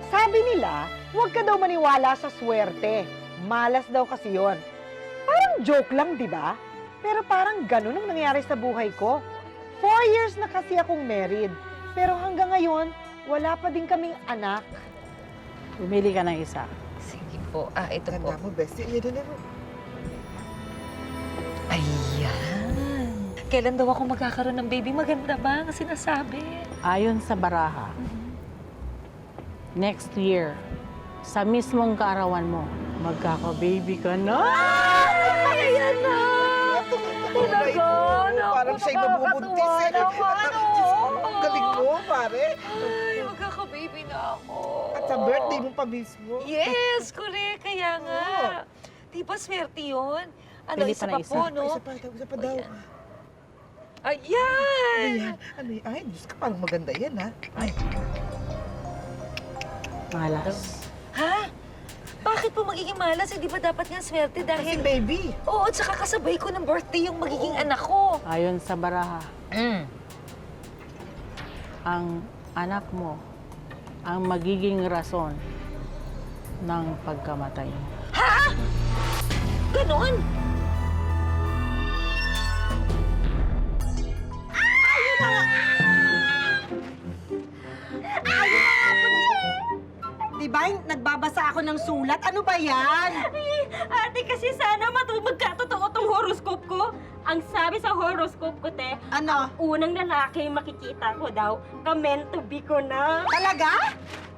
Sabi nila, huwag ka daw maniwala sa swerte. Malas daw kasi yon. Parang joke lang, di ba? Pero parang ganun ang nangyari sa buhay ko. 4 years na kasi akong married. Pero hanggang ngayon, wala pa din kaming anak. Pumili ka ng isa. Sige po. Ito po. Ganda mo, bestie. Yan na mo. Ayan. Kailan daw ako magkakaroon ng baby? Maganda ba ang sinasabi? Ayon sa baraha, next year, sa mismong kaarawan mo, magkaka-baby ka na. Ayan na! Talaga! Parang siya'y mabubuntis eh. Ang galing mo, pare. Ay, magkaka-baby na ako. At sa birthday mo pa mismo. Yes, correct. Kaya nga. Di ba swerte yun? Ano, Pili isa pa pa na po, isa. no? Isa pa daw. Ayan! Ayan. Ano yun? Ay, Diyos ka, parang maganda yan, ha? Ay. Malas. Ha? Bakit po magiging malas? Hindi ba dapat nga swerte Kasi dahil... baby. Oo, tsaka kasabay ko ng birthday yung magiging anak ko. Ayon sa baraha, Mm. ang anak mo ang magiging rason ng pagkamatay mo. Ganon? Diba, nagbabasa ako ng sulat? Ano ba yan? Ate, kasi sana magkatotoo tong horoscope ko. Ang sabi sa horoscope ko, te, Ano? unang lalaki yung makikita ko daw, ka-meant to be ko na. Talaga?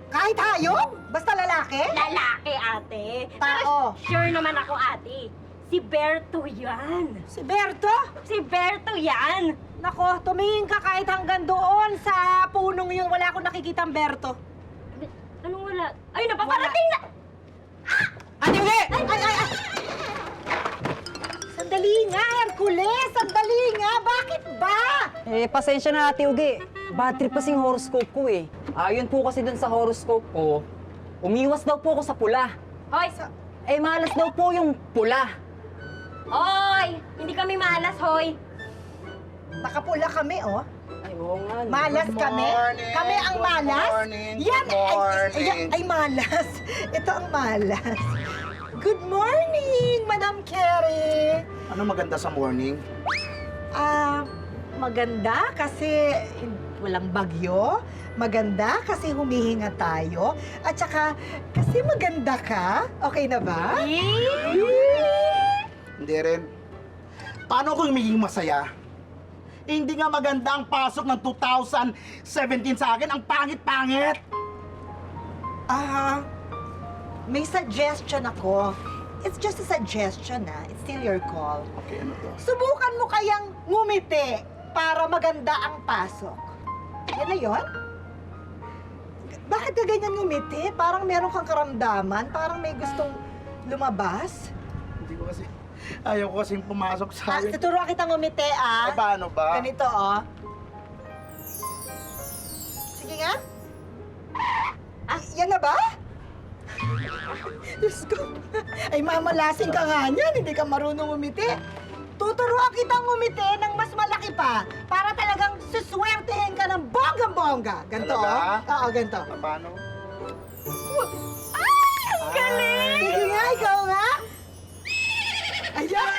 Kahit hayop? Basta lalaki? Lalaki, ate. Tao. Sure naman ako, ate. Si Berto yan. Si Berto? Si Berto yan. Nako, tumingin ka kahit hanggang doon sa punong yun. Wala akong nakikitang Berto. Anong wala? Ay, napaparating na! Ano hindi? Ay! Sandali nga, Hercules! Sandali nga! Bakit ba? Pasensya na Ate Ugi. Bad trip kasing horoscope ko eh. Ayon po kasi dun sa horoscope ko, umiwas daw po ako sa pula. Hoy! Malas daw po yung pula. Hoy! Hindi kami malas, hoy! Nakapula kami, oh. Ay, oo nga. no. Malas Good kami? morning. Kami ang Good malas? morning. Yan! Good morning. Ay, malas. Ito ang malas. Good morning, Madam Carrie. Ano maganda sa morning? Maganda kasi walang bagyo. Maganda kasi humihinga tayo. At saka, kasi maganda ka. Okay na ba? Hindi rin. Paano ako magiging masaya? Hindi nga maganda ang pasok ng 2017 sa akin. Ang pangit-pangit. May suggestion ako. It's just a suggestion, ha? It's still your call. Okay, ano to? Subukan mo kayang ngumiti para maganda ang pasok. Yan na yun? Bakit ka ganyan ngumiti? Parang meron kang karamdaman? Parang may gustong lumabas? Hindi ko kasi... Ayaw ko kasing pumasok sa akin. Tuturuan kita ngumiti, Eh, paano ba? Ganito, oh. Sige nga. Yan na ba? Diyos ko. Ay, mamalasing ka nga niyan. Hindi ka marunong ngumiti. Tuturuan kitang ngumiti ng mas malaki pa para talagang suswertehin ka ng bonggang-bongga. Ganito, Talaga? oh. Oo, ganito. Paano? Galing! Sige nga, ikaw nga. Ayan!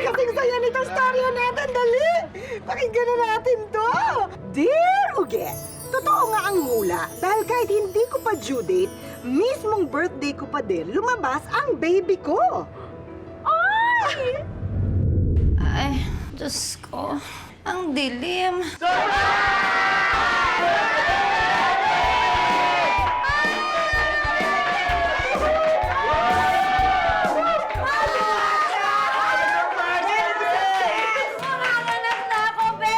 Kasing saya nitong storya natin, dali! Pakinggan na natin to! Dear Uge, totoo nga ang hula dahil kahit hindi ko pa due date, mismong birthday ko pa din, lumabas ang baby ko! Ay, Diyos ko. Ang dilim. Nanganganak na ako, be!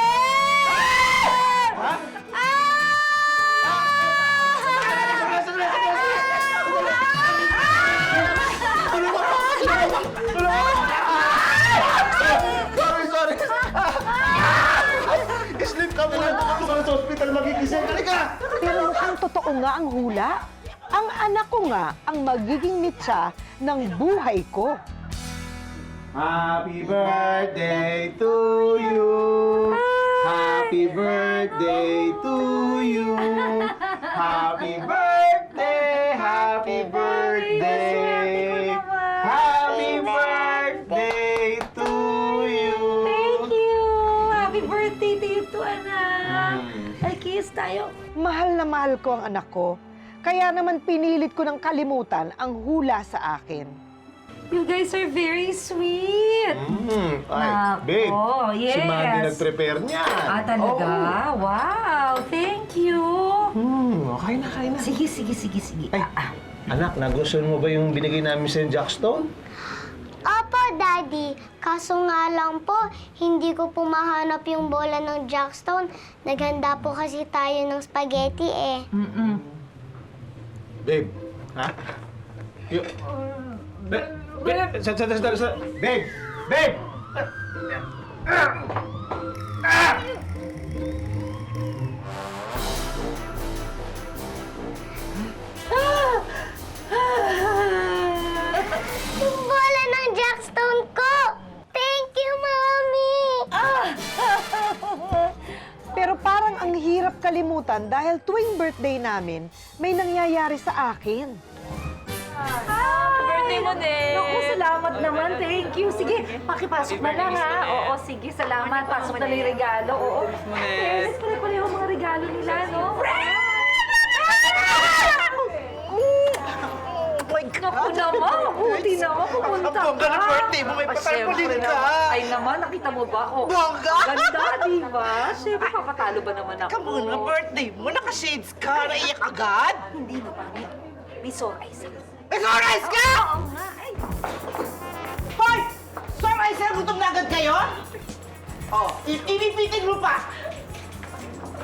Sorry! Sleep ka muna. Ako sa hospital magigising. Halika! Pero mukhang totoo nga ang hula. Ang anak ko nga ang magiging mitsa ng buhay ko. Happy birthday to you! tayo. Mahal na mahal ko ang anak ko. Kaya naman pinilit ko ng kalimutan ang hula sa akin. You guys are very sweet. Ay, babe. Oh, yes. Si Mandy nag-prepare niyan. Ah, talaga? Wow, thank you. Okay na, kain na. Sige. Ay, anak, nagustuhan mo ba yung binigay namin sa Jackstone? Opo, Daddy. Kaso nga lang po, hindi ko po mahanap yung bola ng Jackstone. Naghanda po kasi tayo ng spaghetti eh. Babe, ha? Babe, babe! Yung bola ng Jackstone ko! Thank you, Mommy! Pero parang ang hirap kalimutan dahil tuwing birthday namin, may nangyayari sa akin. Birthday mo din. Naku, salamat naman. Thank you. Sige, pakipasok na lang ha. Oo, sige, salamat. Pasok na lang yung regalo. Oo. Yes, pare-pareho ang mga regalo nila, no? Naku naman, buti naman pumunta ka. Ang bongga ng birthday mo, may patarpulin Siyempre ka. naman. Ay naman, nakita mo ba? Oh, Bongga! ganda, di ba? Siyempre, papatalo ba naman ako? Kamuna, birthday mo, naka-shades ka, naiyak agad. Hindi na ba? May surprise ako. May surprise ka! Oo nga, ay. Hoy! Surprise na, gutom na agad kayo? Oh, inipitin mo pa.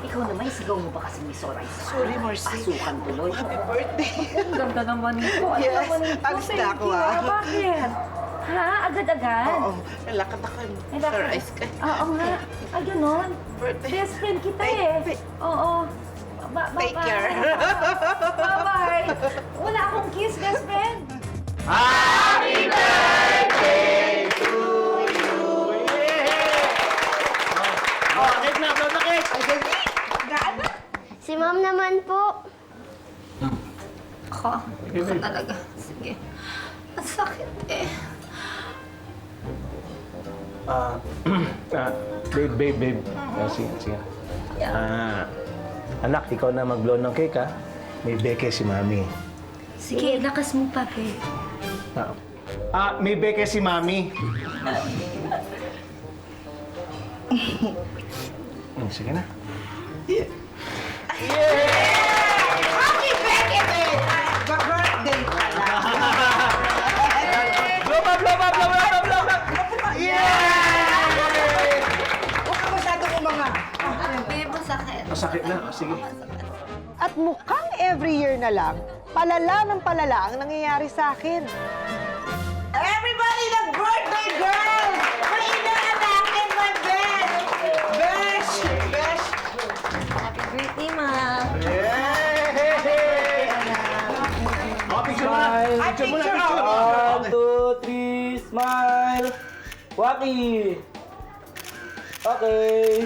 Ikaw naman, isigaw mo ba kasi may surprise? Sorry, Marcy. Pasukan tuloy. Happy birthday. Ang ganda naman nito. Ano Yes, naman nito? alis na Thank ako, you, ah. Bakit? Ha? Agad-agad? Oo, may lakad ako. May lakad. Surprise ka. Oo nga. Ay, ganon. Birthday. Best friend kita Take- eh. Oo. Take care. Bye-bye. Wala akong kiss, best friend. Oh, cake na, upload na cake! Si Mom naman po. Ako talaga. Sige. Ang sakit eh. Babe. Sige. Anak, ikaw na mag-blow ng cake, ha? May beke si Mami. Sige, lakas mo pa, pe. May beke si Mami. Sige na. Happy birthday! Birthday pala. Blow up! Yeah! Huwag ka masyadong umanga. Babe, masakit. Masakit na. Sige. At mukhang every year na lang, palala ng palala ang nangyayari sa akin. Everybody, nag-birthday girl! May inaanakin, my best! Best! Happy birthday, Ma. Oh, picture mo na. Ay, picture mo! 1, 2, 3, smile! Waki! Okay.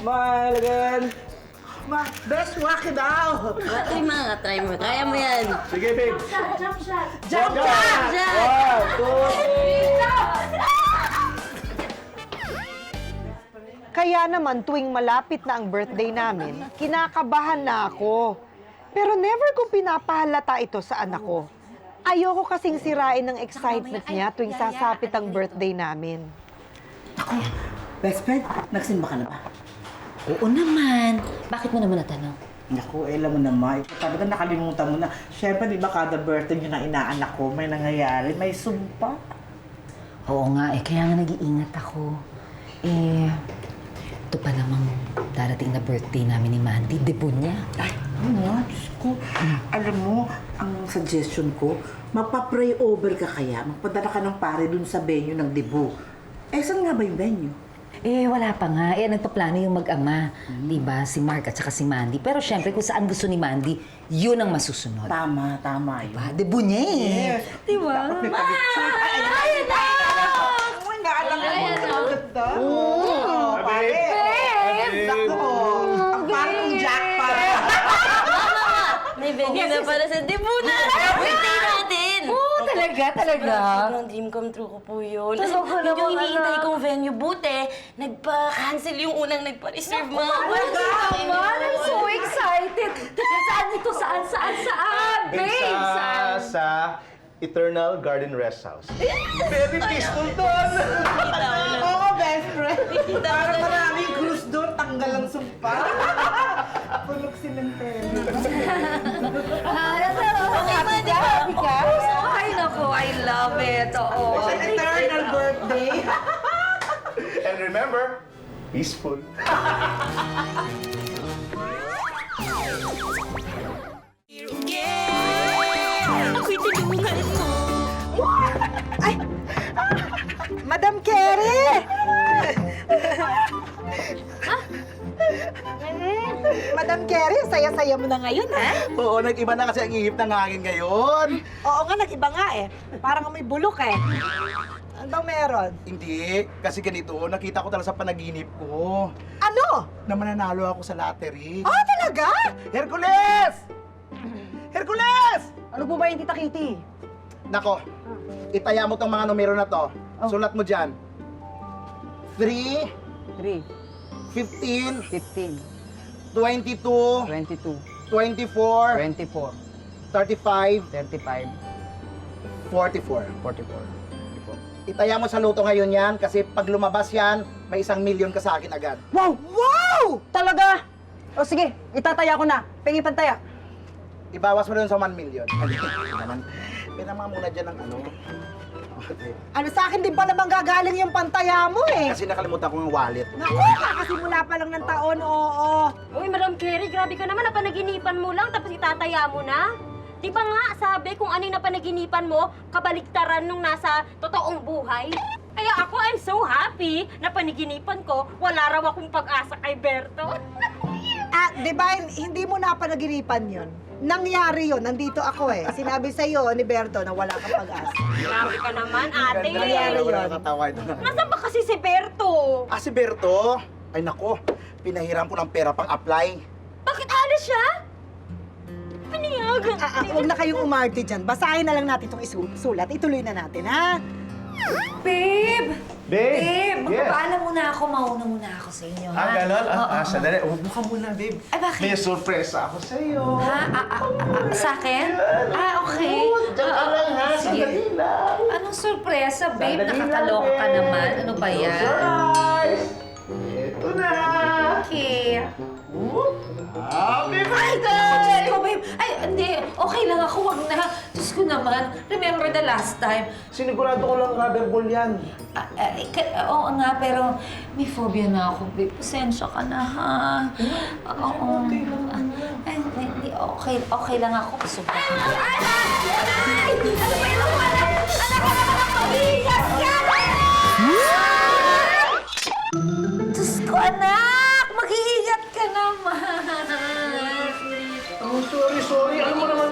Smile again. Best waki daw! Try mo, try mo. Kaya mo yan. Sige, babe. Jump! 1, 2, 3. Kaya naman tuwing malapit na ang birthday namin, kinakabahan na ako. Pero never kong pinapahalata ito sa anak ko. Ayoko kasing sirain ng excitement niya tuwing sasapit ang birthday namin. Best friend, nagsimba ka na ba? Oo naman. Bakit mo naman natanong? Naku, alam mo naman, talaga nakalimutan mo na. Siyempre, di ba kada birthday nyo na inaanak ko, may nangyayari, may sumpa. Oo nga, kaya nga nag-iingat ako. Ito pa namang darating na birthday namin ni Mandy, debut niya. Ay, ano, Diyos ko. Alam mo, ang suggestion ko, magpa-pray over ka kaya, magpadala ka ng pare dun sa venue ng debut. Saan nga ba yung venue? Wala pa nga. Nagpaplano yung mag-ama. Diba? Si Mark at saka si Mandy. Pero syempre, kung saan gusto ni Mandy, yun ang masusunod. Tama yun. Diba? Debut niya eh. Yes. Diba? Dapat may pag-picture. Ay, ganda. Oo, pare. Naku, ang parang jackpot. May venue na para sa debut na. Birthday natin. Oo, Talaga? Sobrang dream come true ko po yun. Totoo ko Yun yung naman, iniintay anak. kong venue. Buti, nagpa-cancel yung unang nagpa-reserve mga Naman, I'm so excited! Saan ito? Saan? Babe, saan? Sa Eternal Garden Rest House. Very peaceful doon! Oo, best friend. Parang maraming cruise doon, tanggal ang sumpa. Tulog silang telo. Happy ka? Ay, naku, I love it. Oo. An eternal birthday. And remember, peaceful. Madam Carrie! Madam Carrie, saya-saya mo na ngayon, ha? Oo, nag-iba na kasi ang ihip ng hangin ngayon. Oo nga, nag-iba nga eh. Parang may bulok eh. Ano bang meron? Hindi, kasi ganito, nakita ko talaga sa panaginip ko Ano? na mananalo ako sa lottery. Ah, talaga? Hercules! Hercules! Ano po ba yung Tita Kitty? Nako, itaya mo tong mga numero na to. Sulat mo dyan. 3, 3, 15, 15, 22, 22, 24, 24, 35, 35, 44. 44. Itaya mo sa luto ngayon yan kasi pag lumabas yan, may 1 million ka sa akin agad. Wow! Wow! Talaga? O sige, itataya ko na. Pengi pantaya. Ibawas mo doon sa 1 million. Naman, pera mga muna dyan ng ano. Ano sa akin din pa naman gagaling yung pantaya mo eh. Kasi nakalimutan ko yung wallet. Naku, kakasimula pa lang ng taon, oo. Uy, Madam Carrie, grabe ka naman. Napanaginipan mo lang, tapos itataya mo na. Di ba nga, sabi kung ano yung napanaginipan mo, kabaliktaran nung nasa totoong buhay? Kaya ako, I'm so happy na panaginipan ko, wala raw akong pag-asa kay Berto. Ah, di ba, hindi mo napanaginipan yun? Nangyari yun, nandito ako eh. Sinabi sa'yo ni Berto na wala kang pag-asa. Grabe ka naman, ate. Nangyari yun. Nakatawa ito na. Nasaan ba kasi si Berto? Ah, si Berto? Ay nako, pinahiram ko ng pera pang apply. Bakit alis siya? Paniyagan. Huwag na kayong umarte dyan. Basahin na lang natin itong isulat. Ituloy na natin, ha? Babe! Babe! Yes! Magpapaalam muna ako. Mauna muna ako sa inyo, ha? Ah, ganon? Oo. Sandali. Umupo ka muna, babe. Ay, bakit? May sorpresa ako sa'yo. Ha? Sa akin? Okay. Diyan ka lang, ha? Sige. Sandali lang. Anong sorpresa, babe? Sandali Nakakaloka lang, ka babe. naman. Ano ba Close yan? your eyes. Ito na. Okay. Happy Ay, Diyos ko, babe. Ay, hindi. Okay lang ako. Wag na. Diyos ko naman. Remember the last time? Sinigurado ko lang rubber ball yan. Oo nga, pero may phobia na ako, babe. Pasensya ka na, ha? Oo. Ay, hindi. Okay lang ako. Super. Ay! Ano ba yun? Anak ka naman ang mag-iingat ka! Diyos ko, anak! Mag-iingat ka naman! Oh, sorry. Alam mo naman,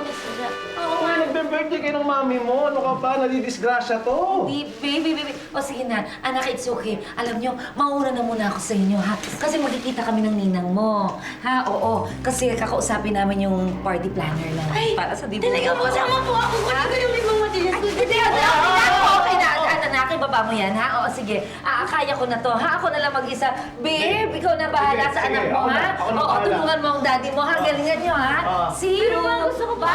ako nga nagbe-birthday kayo ng mami mo. Ano ka ba? Nadidisgrasya to. Baby. O sige na, anak, it's okay. Alam nyo, mauna na muna ako sa inyo, ha? Kasi magkikita kami ng ninang mo. Ha? Oo. Kasi kakausapin namin yung party planner lang. Para sa dibuho. Talaga po, sama po ako. Kung ano yung ibang matigas ko. Hindi, okay na. Anak, ibaba mo yan, ha? Oo, sige. Kaya ko na to, ha? Ako na lang mag-isa. Babe, ikaw na bahala Sige, sa anak sige. mo, Ako na, ha? ako na Oo, bahala. tulungan mo ang daddy mo, ha? Galingan nyo, ha? See you! Gusto ko ba?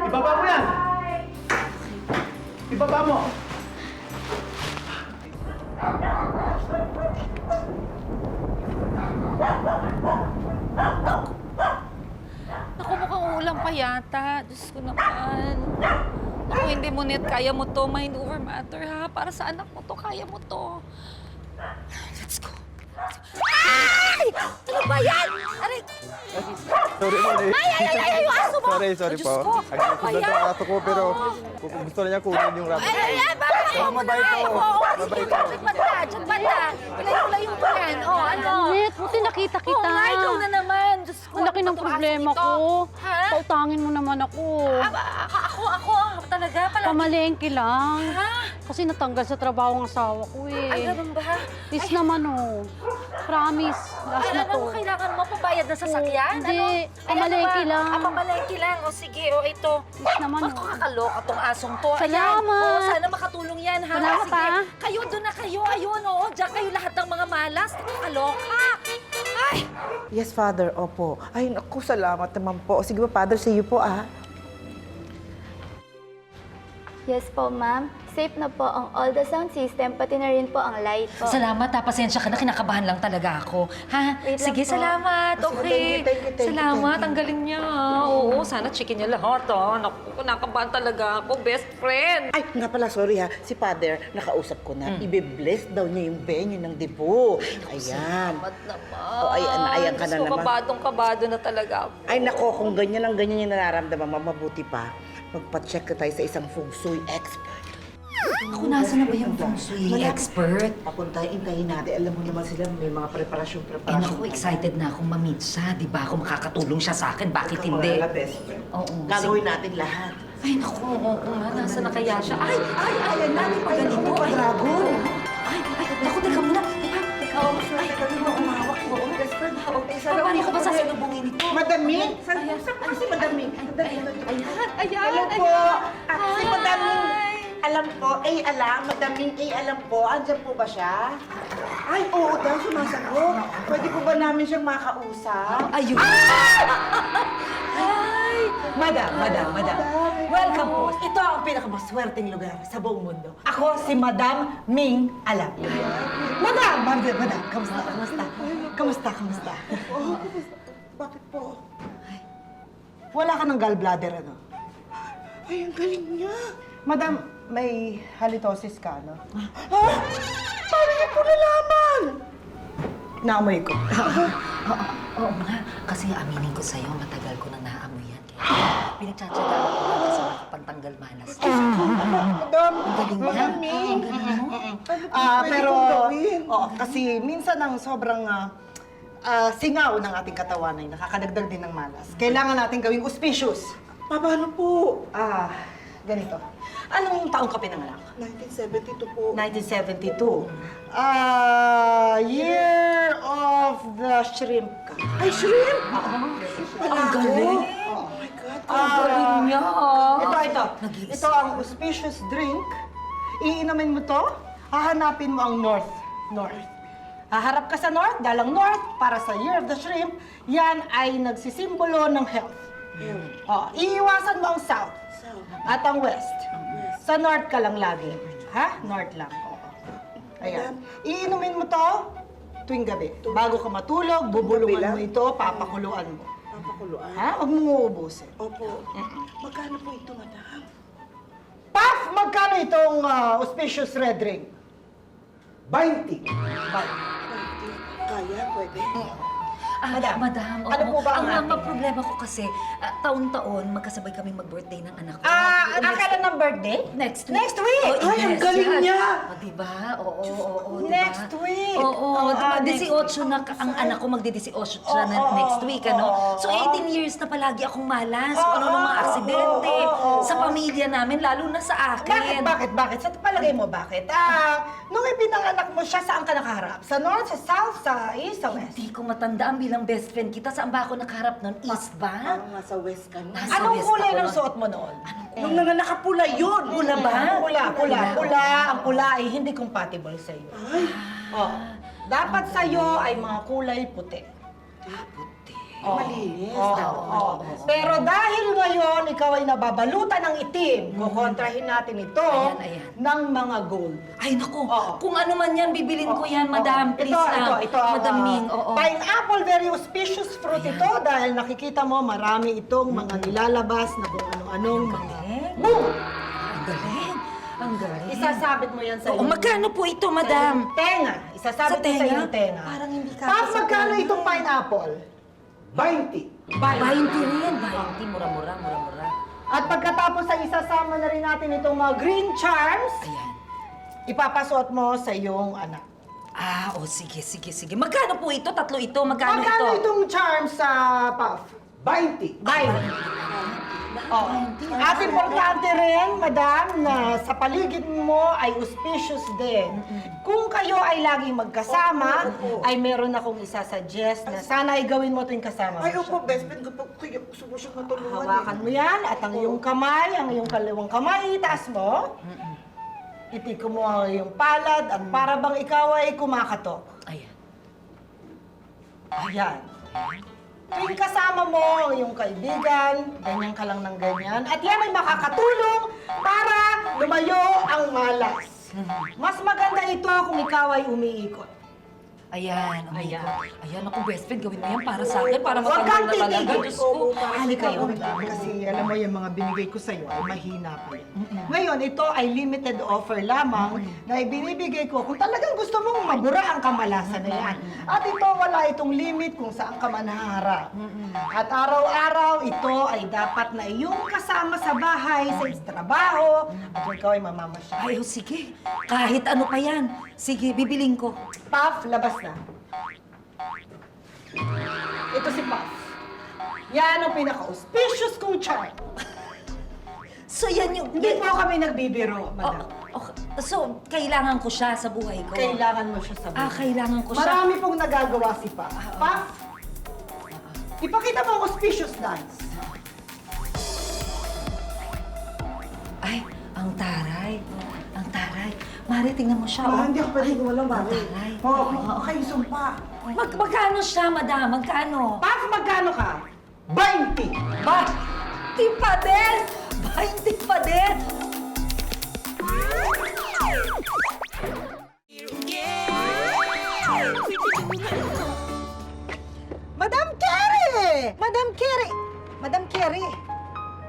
Ibaba mo yan. Ibaba mo. Naku, mukhang ulam pa yata. Diyos ko naman. Naku, hindi mo net kaya mo to. Mind over matter, ha? Para sa anak mo to, kaya mo to. Let's go. Ay! Ano ba yan? Aray! Sorry, sorry. Ay! Yung aso mo! Sorry Diyos po. ko! Ano ba Nagsusunod yan? ang aso ko pero gusto na niya kunin yung rabbit. Bakit ako mo na? Mabait ako. Oo, Mabait sige, ako. dyan banda. Ilayo-layo mo yan. O, ano? Net, buti nakita kita. Oo nga, ikaw na naman. Diyos ko. Ang laki ano ng ba to, problema aso ito? ko. Ha? Pautangin mo naman ako. Ako? Talaga? Palagi? Pamalengke lang. Ha? Kasi natanggal sa trabaho ang asawa ko eh. Ay, ganun ba? Please naman oh. Promise, last na to. Kailangan mo pabayad na sasakyan? Hindi, Ay, pamalengke ba? lang. Pamalengke lang. O sige, o ito. Please naman oh. Makakaloka tong asong to. Salamat. Ayan. O, sana makatulong yan, ha? Salamat, Sige. ha? Kayo, doon na kayo. Ayun, o. Diyan kayo lahat ng mga malas. Nakakaloka. Ay! Yes, Father. Opo. Ay, naku, salamat naman po. Sige po, Father, see you po, Yes po, ma'am. Safe na po ang all the sound system, pati na rin po ang light po. Salamat ha, pasensya ka na, kinakabahan lang talaga ako. Ha? Wait lang Sige, po. salamat. Okay. Thank you. Salamat, ang galing niya. Oo, sana chicken niya lahat ha. Naku, kinakabahan talaga ako. Best friend. Ay, nga pala, sorry ha. Si Father, nakausap ko na. Ibe-bless daw niya yung venue ng debo. Ayan. Salamat naman. O, ayan ka na naman. Kabadong-kabado na talaga ako. Ay, nako, kung ganyan yung nararamdaman, mabuti pa. Magpa-check ka tayo sa isang feng shui expert. Ako, nasa na ba yung feng shui expert? Papunta, intayin natin. Alam mo naman sila, may mga preparasyon. Eh naku, excited na akong ma-meet siya. Di ba ako makakatulong siya sa akin? Bakit hindi? Mga best friend. Oo. Gagawin natin lahat. Ay, naku, oo nga. Nasa na kaya siya? Ay, ayan na. Di ba ganito? Ay, Dragon! naku, teka muna. Di ba? Oo, sure. Teka mo, umawak mo. Best friend, hawak tayo sa Paano ko ba sasalubungin ito? Madaming? Saan po si Madaming? Ayan, Hello po. Si Madaming. Alam po, Madaming alam po. Andyan po ba siya? Ay, oo daw, sumasagot. Pwede po ba namin siyang makausap? Ayun. Ay! Madam. Welcome po. Ito ang pinakamaswerteng lugar sa buong mundo. Ako si Madam Ming Alam. Madam! Kamusta? Bakit po? Wala ka ng gallbladder, ano? Ay, ang galing niya. Madam, may halitosis ka, no? Paano niyo po nalaman? Naamoy ko. Oo nga. Kasi aminin ko sa'yo, matagal ko nang naamoy yan. Kaya pinagtsatsagaan ko lang kasi makapantanggal malas. Madam, Galing mo. Madam Ming. Pero, kasi minsan ang sobrang singaw ng ating katawan ay nakakadagdag din ng malas. Kailangan natin gawing auspicious. Paano po? Ganito. Anong taong ka pinanganak? 1972 po. 1972. Year of the shrimp ka. Ay, shrimp! Ang galing. Oh my God. Ang galing niya. Ito. Ito ang auspicious drink. Iinumin mo to, hahanapin mo ang north. Haharap ka sa north, dalang north, para sa Year of the Shrimp, yan ay nagsisimbolo ng health. Iiwasan mo ang south at ang west. Sa north ka lang lagi. Ha? North lang. Ayan. Iinumin mo to tuwing gabi. Bago ka matulog, bubulungan mo ito, papakuluan mo. Papakuluan? Ha? Huwag mong uubusin. Opo. Magkano po ito, madam? Paf! Magkano itong auspicious red drink? 20. Kaya, pwede. Madam, ano po ba ang ang ating? problema ko kasi, taon-taon, magkasabay kami mag-birthday ng anak ko. Kailan ng birthday? Next week. Next week! Oh, Ay, ang yes, galing yan. niya! Diba? Oo, diba? Next week! Oo, diba? next 18 na ang anak ko magdi-18 siya na next week, ano? So, 18 years na palagi akong malas. Kung ano ng mga aksidente. Sa pamilya namin, lalo na sa akin. Bakit? Sa palagay mo, bakit? Nung ipinanganak mo siya, saan ka nakaharap? Sa north, sa south, sa east, sa west? Hindi ko matandaan bilang best friend kita. Saan ba ako nakaharap nun? East ba? Parang nasa west ka na. Nasa Anong west kulay ako ng nun. suot mo noon? Nung nakapula yun! Pula ba? Pula. Ang pula ay hindi compatible sa iyo. Dapat sa iyo ay mga kulay puti. Malinis. Pero dahil ngayon ikaw ay nababalutan ng itim, kukontrahin natin ito Ayan. ng mga gold. Ay, naku. Kung ano man yan, bibilin ko yan, madam. Please lang. Ito ang Madam Ming, oo. pineapple, very auspicious fruit ito dahil nakikita mo marami itong mga nilalabas na kung ano-anong mga... Boom! Ang galing. Ang galing. Isasabit mo yan sa Oo, magkano po ito, madam? tenga. Isasabit Sa mo sa tenga? iyong tenga. Parang hindi ka. Tapos magkano itong pineapple? 20. 20 rin. 20. Mura-mura. At pagkatapos ay isasama na rin natin itong mga green charms, Ayan. ipapasuot mo sa iyong anak. Sige. Magkano po ito? Tatlo ito? Magkano ito? Magkano itong charms sa Puff? 20. Bye. Oh. At importante rin, madam, na sa paligid mo ay auspicious din. Kung kayo ay laging magkasama, ay meron akong isasuggest na sana ay gawin mo ito yung kasama mo. Ay, opo, best friend ko po. Kaya gusto mo siyang matulungan Hawakan mo yan at ang iyong kamay, ang iyong kaliwang kamay, itaas mo. Itiko mo ang iyong palad at para bang ikaw ay kumakatok. Ayan. Ayan. Tuwing kasama mo ang iyong kaibigan, ganyan ka lang ng ganyan, at yan ay makakatulong para lumayo ang malas. Mas maganda ito kung ikaw ay umiikot. Ayan, Ayan, ako best friend, gawin mo yan para sa akin, para Huwag kang matanggal na talaga. titigil. Diyos ko. Halika kayo. Kasi alam mo yung mga binigay ko sa'yo ay mahina pa yan. Ngayon, ito ay limited offer lamang na ibinibigay ko kung talagang gusto mong mabura ang kamalasan na yan. At ito, wala itong limit kung saan ka man haharap. At araw-araw, ito ay dapat na iyong kasama sa bahay, sa trabaho, at ikaw ay mamamasyal. Ay, sige. Kahit ano pa yan. Sige, bibiling ko. Puff, labas na. Ito si Puff. Yan ang pinaka-auspicious kong charm. So, yan yung... Hindi po kami nagbibiro, madam. So, kailangan ko siya sa buhay ko? Kailangan mo siya sa buhay. Kailangan ko siya. Marami pong nagagawa si Puff. Puff, ipakita mo ang auspicious dance. Ay, ang taray. Ang taray. Mari, tingnan mo siya. Hindi ako pwede gumalang, Mari. Taray. Okay, sumpa. Magkano siya, madam? Magkano? Puff, magkano ka? 20! Ba? Di pa din! 20 pa din! Madam Carrie! Madam Carrie! Madam Carrie,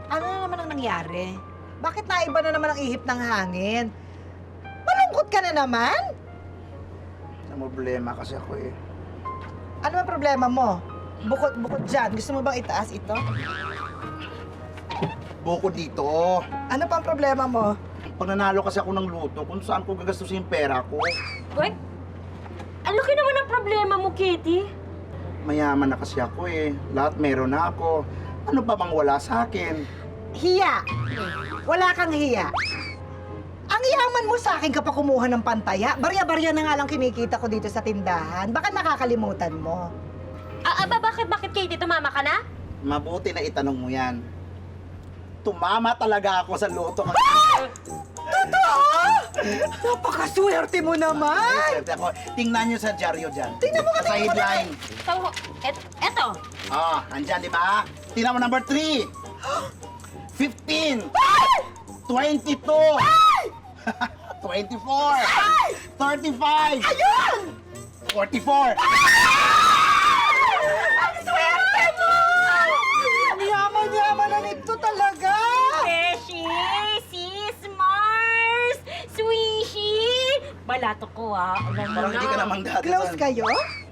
ano na naman ang nangyari? Bakit naiba na naman ang ihip ng hangin? Malungkot ka na naman? Ang problema kasi ako eh. Ano ang problema mo? Bukod dyan, gusto mo bang itaas ito? Bukod dito, Ano pang problema mo? pag nanalo kasi ako ng luto, kung saan ko gagastusin yung pera ko. Wait, ang laki naman ang problema mo, Kitty. Mayaman na kasi ako eh. Lahat meron na ako. Ano pa bang wala sa akin? Hiya! Wala kang hiya. Ang yaman mo sa akin kapag kumuha ng pantaya, barya-barya na nga lang kinikita ko dito sa tindahan. Baka nakakalimutan mo. Bakit, Kitty? Tumama ka na? Mabuti na itanong mo yan. Tumama talaga ako sa luto. Totoo! Napakaswerte mo naman! Swerte ako. Tingnan nyo sa dyaryo dyan. Tingnan mo ka, Sa tingnan mo headline. Eto. Andyan, di ba? Tingnan mo number 3. 15. 22. 24. 35. Ayun! 44. Ang swerte mo! Yaman-yaman na nito talaga! Beshi! Sis Mars! Swishy! Balato ko, Alam mo Parang hindi ka namang dati. Close kayo?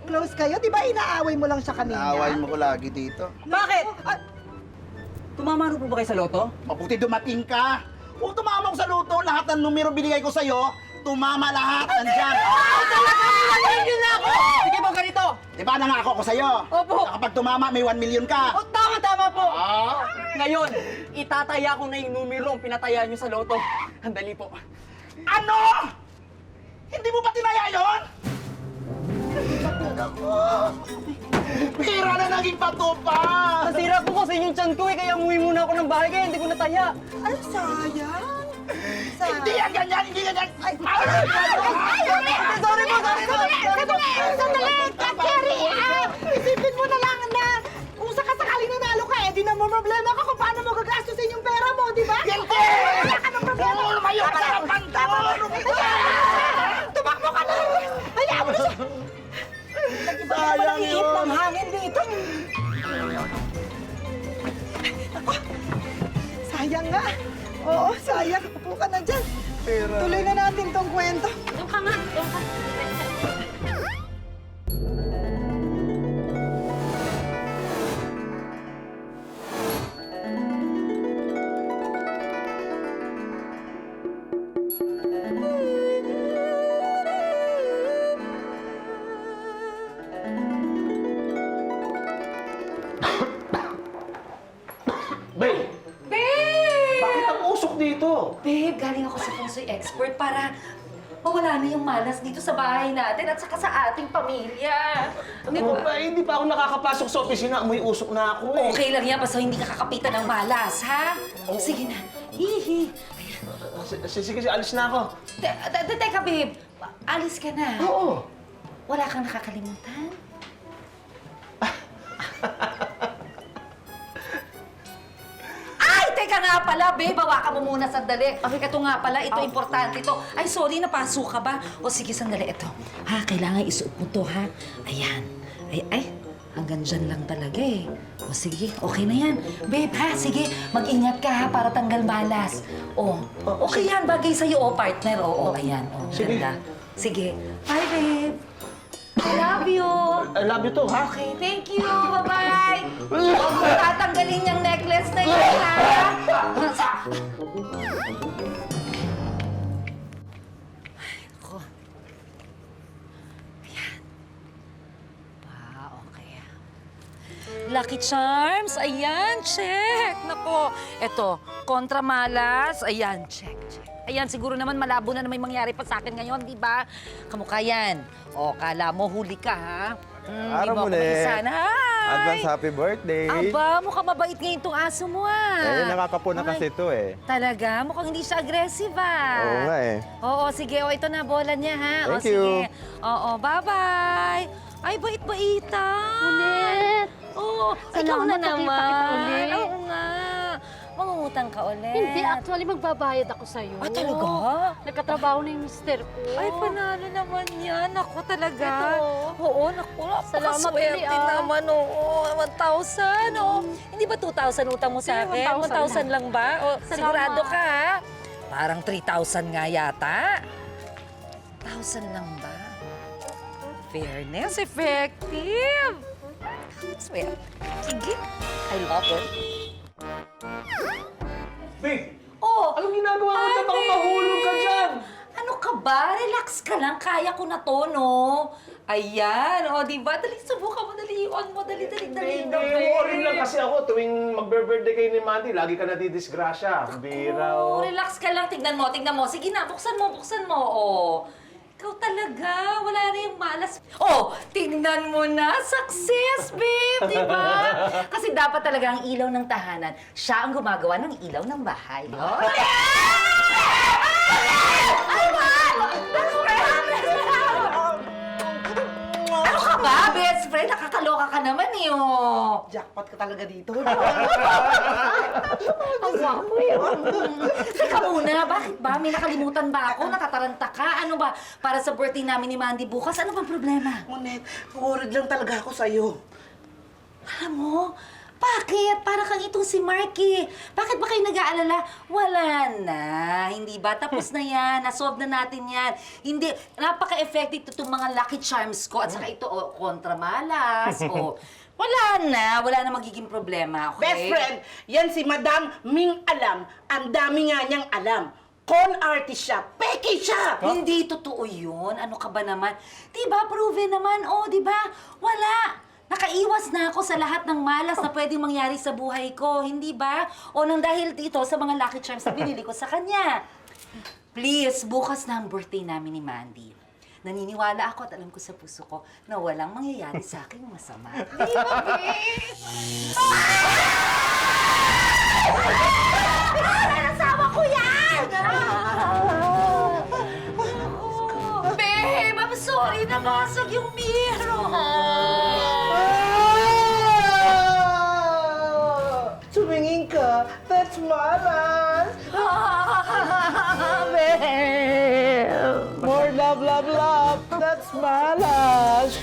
Close kayo? Di ba inaaway mo lang siya kanina? Naaway mo ko lagi dito. Bakit? Tumama rin po ba kayo sa loto? Mabuti dumating ka. Kung tumama ko sa luto, lahat ng numero binigay ko sa'yo, tumama lahat. Nandyan. Ayun na ako! Sige po, ganito! Di ba nangako ko sa'yo? Opo. Na kapag tumama, may 1 million ka. O, tama po! Ah? Ngayon, itataya ko na yung numero ang pinataya nyo sa loto. Handali po. Ano? Hindi mo ba tinaya yun? Pera na naging bato pa! Nasira po kasi yung tiyan ko eh, kaya umuwi muna ako ng bahay kaya hindi ko nataya. Ay, sayang. Hindi yan ganyan, hindi ganyan! Ay! Sorry po! Sandali! Carrie! Isipin mo na lang na kung sakasakaling nanalo ka, di na mo problema ka kung paano mo gagastusin yung pera mo, di ba? Hindi! Wala ka ng problema! Lumayo ka sa pantalon! Tumakbo ka na! Hayaan mo na siya! Sayang Ihip ng yun! hangin dito! Sayang nga! Oo, sayang. Upo ka na dyan. Tuloy na natin tong kwento. Doon ka nga. Doon ka. Bay! Be! Pusoy expert para mawala na yung malas dito sa bahay natin at saka sa ating pamilya. Hindi pa ako nakakapasok sa opisina. Amoy usok na ako eh. Okay lang yan, basta hindi ka kakapitan ng malas, ha? Sige na. Hihi. Sige, alis na ako. Teka, babe. Alis ka na. Oo. Wala kang nakakalimutan? Ay, teka nga pala, babe. Hawakan mo muna sandali. Ito nga pala, ito importante ito. Ay, sorry, napasok ka ba? O sige, sandali. Ito. Ha, kailangan isuot mo to, ha? Ayan. Ay. Hanggang dyan lang talaga eh. O sige, okay na yan. Babe, ha? Sige, mag-ingat ka ha para tanggal malas. O, okay yan. Bagay sa'yo, partner. Oo, ayan. O, Sige. ganda. Sige. Bye, babe. I love you. I love you too, ha? Okay, thank you. Bye-bye. Huwag mo tatanggalin yung necklace na yun, ha? Ay, ako. Ayan. Okay. Lucky Charms. Ayan, check. Nako. Eto, kontra malas. Ayan, check. Ayan, siguro naman malabo na may mangyari pa sa akin ngayon, di ba? Kamukha yan. O, kala mo huli ka, ha? Di mo ako mag-isa na. Hi! Advance happy birthday. Aba, mukhang mabait ngayon itong aso mo, Eh, nakakapo na kasi ito eh. Talaga? Mukhang hindi siya aggressive, ah. Oo nga eh. Oo, sige. O, ito na, bola niya, ha? Thank Sige. you. Oo, bye-bye. Ay, bait-baitan. Ulit. Oo, ikaw Salamat, na nakita naman. kita ulit. Oo nga. Mangungutang ka ulit. Hindi, actually magbabayad ako sa'yo. Ah, talaga? Nagkatrabaho na yung mister ko. Ay, panalo naman yan. Ako talaga. Ito. Oo, naku. Salamat, Napakaswerte Lili, ah. naman. Oo, 1,000. Oo. Hindi ba 2,000 utang mo sa Hindi, akin? 1,000 1,000 lang ba? O, Salamat. sigurado ka, ha? Parang 3,000 nga yata. 1,000 lang ba? Fairness, effective. Sweet. Sige. I love it. Babe, Oh, anong ginagawa mo dyan? Baka Ate! mahulog ka dyan. Ano ka ba? Relax ka lang. Kaya ko na to, no? Ayan. O, di ba? Dali, subukan mo. Dali, on mo. Dali. Hindi, worry lang kasi ako. Tuwing magbe-birthday kayo ni Mandy, lagi ka nadidisgrasya. Bira, Oh, oh. relax ka lang. Tignan mo. Sige na, buksan mo. Oh. Ikaw talaga. Wala na yung malas. Oh, tignan mo na. Success, babe. Di ba? Kasi dapat talaga ang ilaw ng tahanan, siya ang gumagawa ng ilaw ng bahay. Oh. Ano ka ba, best friend? Nakakaloka ka naman eh, oh. Jackpot ka talaga dito. Ang gwapo yun. Teka muna, bakit ba? May nakalimutan ba ako? Natataranta ka? Ano ba? Para sa birthday namin ni Mandy bukas, ano bang problema? Monet, worried lang talaga ako sa'yo. Alam mo, bakit? Para kang itong si Marky. Bakit ba kayo nag-aalala? Wala na. Hindi ba? Tapos na yan. Nasolve na natin yan. Hindi. Napaka-effective itong mga Lucky Charms ko. At saka ito, oh, kontra malas. Oh. Wala na magiging problema, okay? Best friend, yan si Madam Ming Alam. Ang dami nga niyang alam. Con artist siya. Peke siya! Hindi totoo yun. Ano ka ba naman? Diba, proven naman. Oh, diba? Wala. Nakaiwas na ako sa lahat ng malas na pwedeng mangyari sa buhay ko. Hindi ba? O nang dahil dito sa mga Lucky Charms na binili ko sa kanya. Please, bukas na ang birthday namin ni Mandy. Naniniwala ako at alam ko sa puso ko na walang mangyayari sa aking masama. Di ba, babe? Asawa ko yan! Babe, I'm sorry. Nabasag yung mirror. Tumingin ka. That's malas. More love, love, love. That's malas.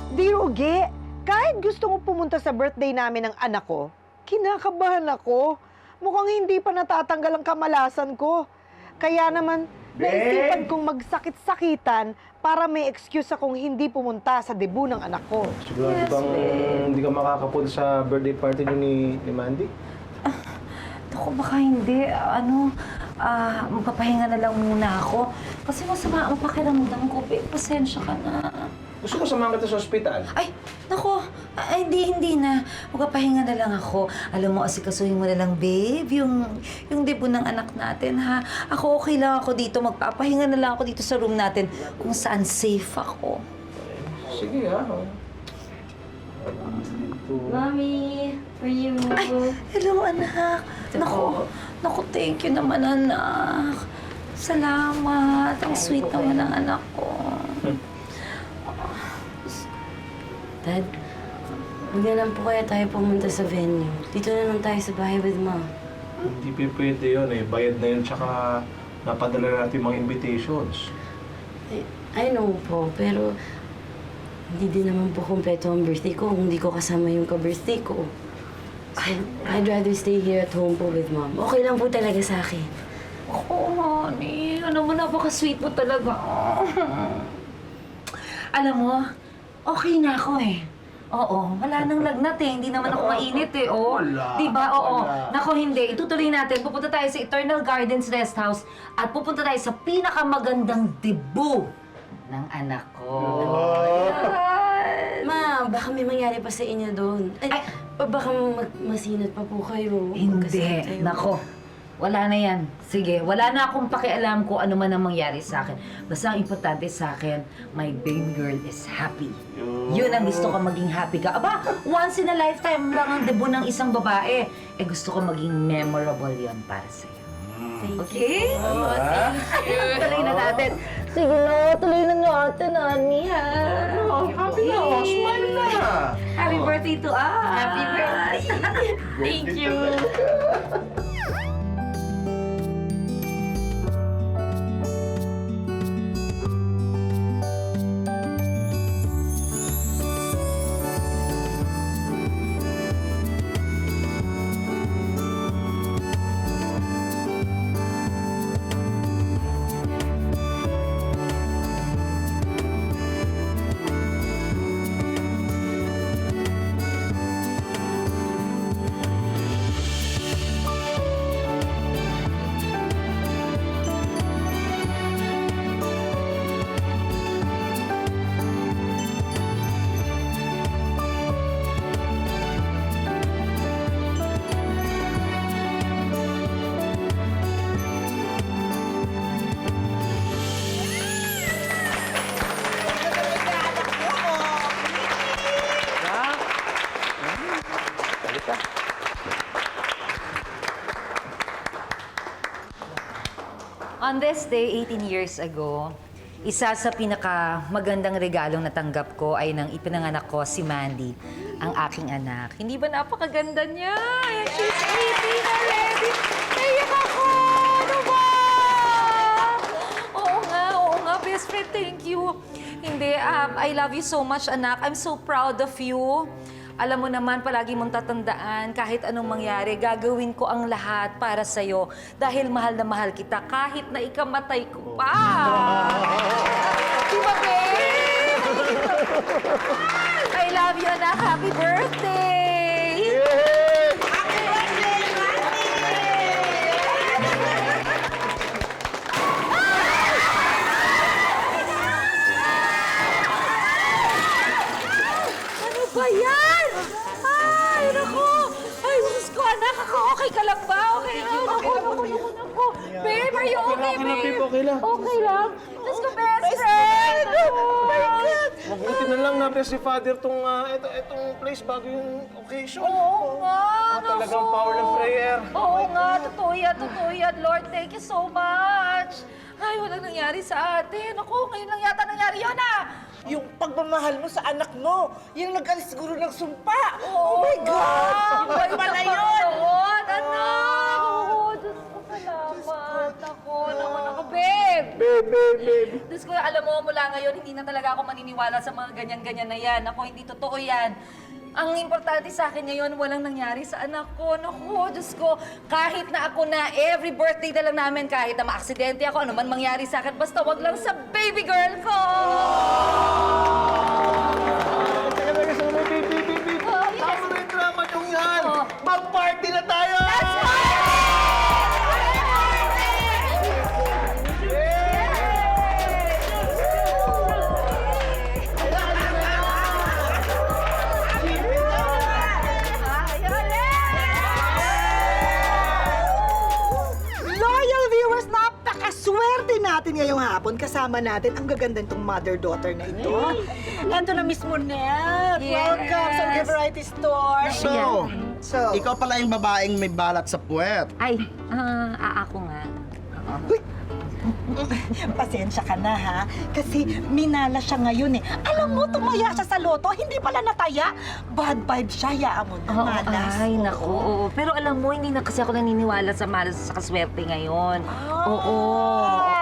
Di Rugi, kahit gusto mo pumunta sa birthday namin ng anak ko, kinakabahan ako. Mukhang hindi pa natatanggal ang kamalasan ko. Kaya naman, naisipan kong magsakit-sakitan para may excuse akong hindi pumunta sa debut ng anak ko. Sigurado bang hindi ka makakapunta sa birthday party niyo ni Mandy? Ako, baka hindi. Magpapahinga na lang muna ako. Kasi masama ang pakiramdam ko, babe. Pasensya ka na. Gusto mo samahan kita sa ospital? Ay, nako. Ay, hindi na. Magpapahinga na lang ako. Alam mo, asikasuhin mo na lang, babe, yung debut ng anak natin, ha? Ako, okay lang ako dito. Magpapahinga na lang ako dito sa room natin kung saan safe ako. Sige, ha? Mommy, for you. Ay, hello, anak. Naku, thank you naman, anak. Salamat. Ang sweet naman ng anak ko. Dad, huwag na lang po kaya tayo pumunta sa venue. Dito na lang tayo sa bahay with Mom. Hindi pwede yun eh. Bayad na yun, tsaka napadala natin mga invitations. I know po, pero hindi din naman po kompleto ang birthday ko kung hindi ko kasama yung ka-birthday ko. So, I'd rather stay here at home po with Mom. Okay lang po talaga sa akin. Oo, honey. Ano mo, napaka-sweet mo talaga. Alam mo, okay na ako eh. Oo, wala nang lagnat eh. Hindi naman ako mainit eh. Oo. Wala. Diba? Oo. Wala. Nako, hindi. Itutuloy natin. Pupunta tayo sa Eternal Gardens Rest House at pupunta tayo sa pinakamagandang debut ng anak ko. Ma, baka may mangyari pa sa inyo doon. Ay, baka masinat pa po kayo. Hindi. Magkasakit kayo. Nako. Wala na yan. Sige, wala na akong pakialam kung ano man ang mangyari sa akin. Basta ang importante sa akin, my baby girl is happy. Yun ang gusto ko, maging happy ka. Aba, once in a lifetime lang ang debut ng isang babae. Eh gusto ko maging memorable yon para sa'yo. Okay? Tuloy na natin. Sige na, tuloy na natin, honey, ha? Happy na, smile na! Happy birthday to us! Happy birthday! Thank you! On this day, 18 years ago, isa sa pinakamagandang regalong natanggap ko ay nang ipinanganak ko si Mandy, ang aking anak. Hindi ba napakaganda niya? And she's 18 already! Naiyak ako! Ano ba? Oo nga, best friend, thank you. Hindi, I love you so much, anak. I'm so proud of you. Alam mo naman, palagi mong tatandaan, kahit anong mangyari, gagawin ko ang lahat para sa'yo. Dahil mahal na mahal kita, kahit na ikamatay ko pa. Di ba, babe? I love you, anak. Happy birthday! Happy birthday, Ano ba yan? Ay, naku! Ay, Diyos ko, anak, okay ka lang ba? Okay lang. Naku. Babe, are you okay, babe? Okay lang. Okay lang? Diyos ko, best friend! Oh my God! Mabuti na lang na-bless si Father itong place bago yung occasion. Oo nga, Talagang power ng prayer. Oo nga, totoo yan. Lord, thank you so much. Ay, walang nangyari sa atin. Ako, ngayon lang yata nangyari yun, ah! Yung pagmamahal mo sa anak mo, yung nag-alis siguro ng sumpa. Oh my God! Bait Pala na yun! Panginoon, anak! Oo, Diyos ko, salamat. Ako, babe! Babe. Diyos ko, alam mo, mula ngayon, hindi na talaga ako maniniwala sa mga ganyan-ganyan na yan. Ako, hindi totoo yan. Ang importante sa akin ngayon, walang nangyari sa anak ko. Naku, Diyos ko, kahit na ako na, every birthday na lang namin, kahit na maaksidente ako, ano man mangyari sa akin, basta wag lang sa baby girl ko! Babe. Tama na yung drama niyong yan. Mag-party na tayo! natin ngayong hapon, kasama natin ang gaganda nitong mother-daughter na ito. Ito na Miss Monet. Yes. Welcome sa The Variety Store. So, ikaw pala yung babaeng may balat sa puwet. Ay, ako nga. Pasensya ka na ha, kasi minala siya ngayon eh. Alam mo, tumaya siya sa loto, hindi pala nataya. Bad vibe siya, yaan mo na, malas. Ay, naku. Oo. Pero alam mo, hindi na kasi ako naniniwala sa malas sa kaswerte ngayon. Oo.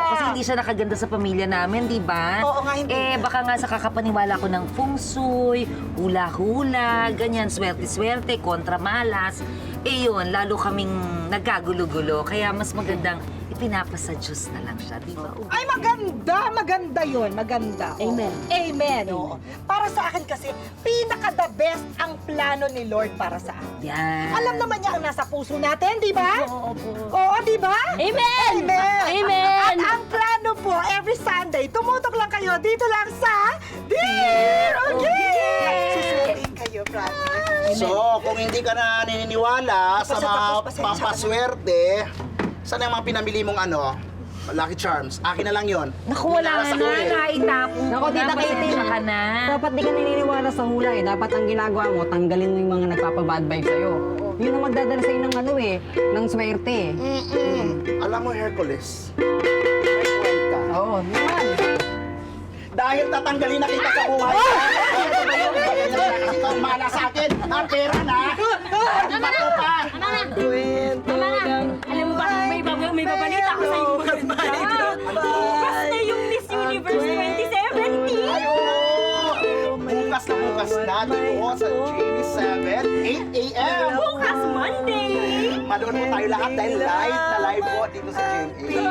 Kasi hindi siya nakaganda sa pamilya namin, di ba? Oo nga, hindi. Baka nga sa kakapaniwala ko ng feng shui, hula-hula, ganyan, swerte-swerte, kontra malas. Yun, lalo kaming nagkagulo-gulo. Kaya mas magandang ipinapasa Diyos na lang siya, di ba? Ay, maganda! Maganda yun, maganda. Amen. Amen, oo. Para sa akin kasi, pinaka-the best ang plano ni Lord para sa akin. Yan. Alam naman niya ang nasa puso natin, di ba? Oo. Oo, di ba? Amen! Amen! Amen! At ang plano po, every Sunday, tumutok lang kayo dito lang sa Dear Okay! Susulitin kayo, promise. So, kung hindi ka na naniniwala sa mga Pasensya ka. pampaswerte, saan ang mga pinamili mong Lucky Charms? Akin na lang yon. Naku, wala Nasa na. huli. Naitapon. Naku, Tita Katie. Pasensya ka na. Dapat di ka naniniwala sa hula eh. Dapat ang ginagawa mo, tanggalin mo yung mga nagpapa-bad vibe sa'yo. Yun ang magdadala sa'yo ng ng swerte eh. Alam mo, Hercules, may kwenta. Oo, naman. Dahil tatanggalin na kita sa buhay. Kasi ikaw mala sa akin. Ang pera na. Hindi pa ko pa. Kwento ng Alam mo ba, may babalita ako sa iyo. Basta yung Miss Universe 2017. Ay, oo. Bukas na dito sa Jamie 7, 8 a.m. Bukas Monday. Manood po tayo lahat dahil live na live po dito sa Jamie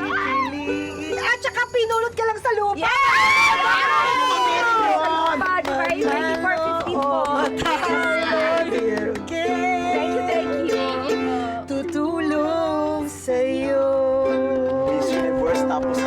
8. At saka pinulot ka lang sa lupa! Bad vibe, 24-15 po. Thank you. Tutulong sa'yo. Miss Universe tapos